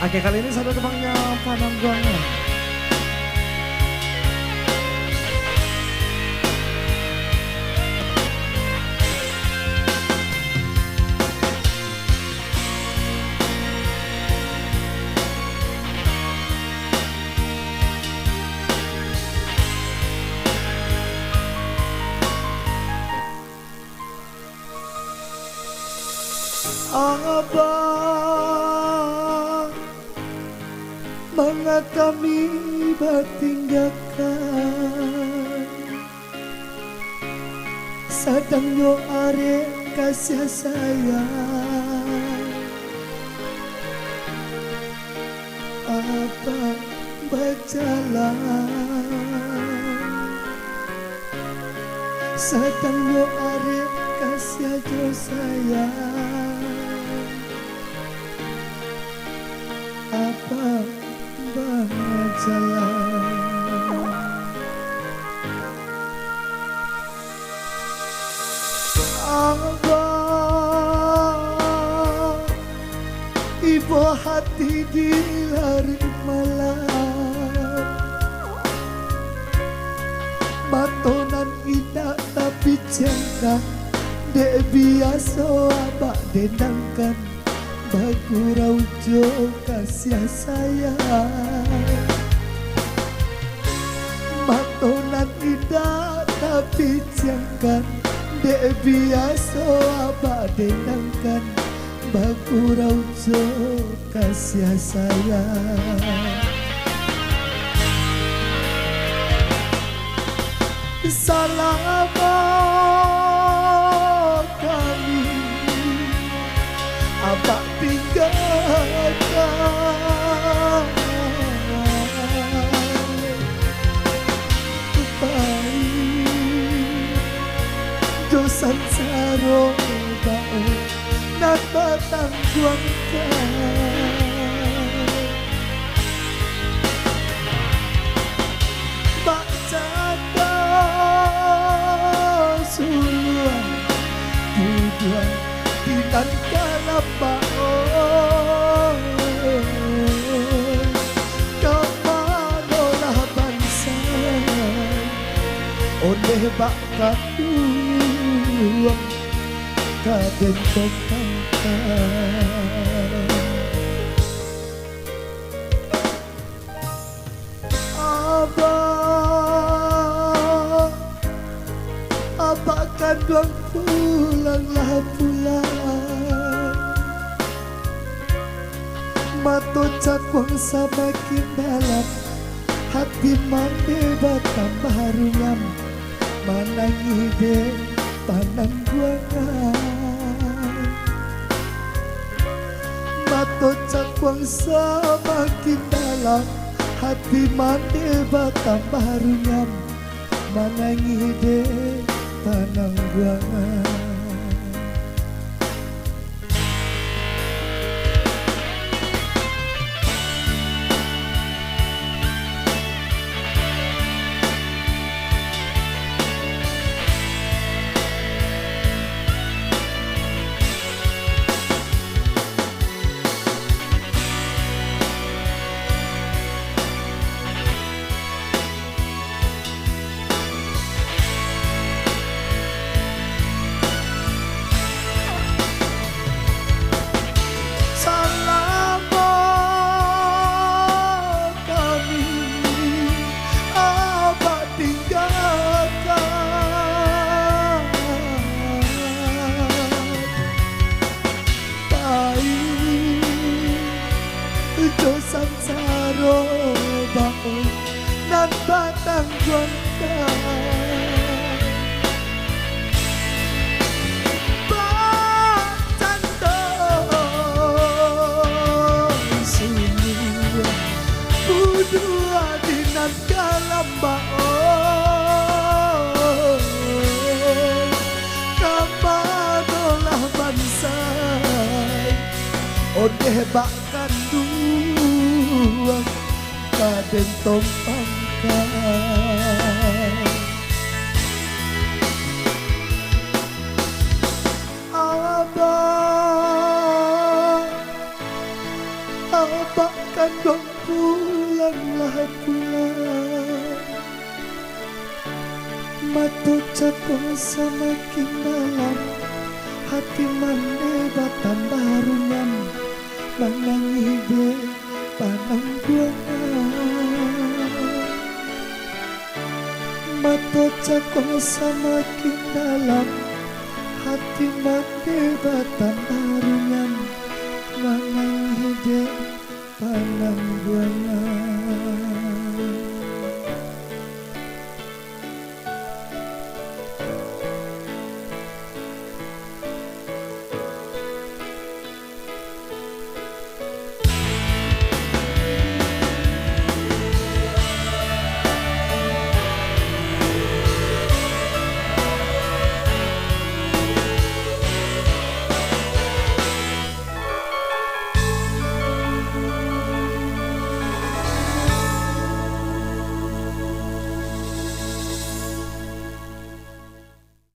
Oke, kali ini satu temannya Panangguangan. Abang mengatami bertinggalkan sedang yo are kasih sayang apa berjalan sedang yo are kasih sayang apa berjalan Abang ibu hati di lari malam matonan indah tapi cengkak dek biasa abak denangkan bagurau jo kasih sayang matonan indah tapi cengkak dek biasa abak denangkan bagurau jo kasih sayang salah kami abak tinggalkan baik dosan saro bao nak batang guangkan bak jaga suluan tujuan dinan kalapa kemanolah bangsa oleh bak kaduang kaden tongkangkan Abang abak kaduang pulanglah pulang mato cakwang semakin dalam hati mande batang harungan manangi de Panangguangan mato cakwang semakin dalam hati mande batang harungan manangi de Panangguangan dosan saro bao nan batang guangkan bacandong semua budua dinan kalambao kamanolah bansai odeh bak kanduang kaden tompangkan Abang abak Aduh pulanglah pulang, matu capung semakin dalam, hati mane batan barunan, menangi be panang buangan. Mata cakong semakin dalam, hati mane batan barunan, menangi be panang buangan.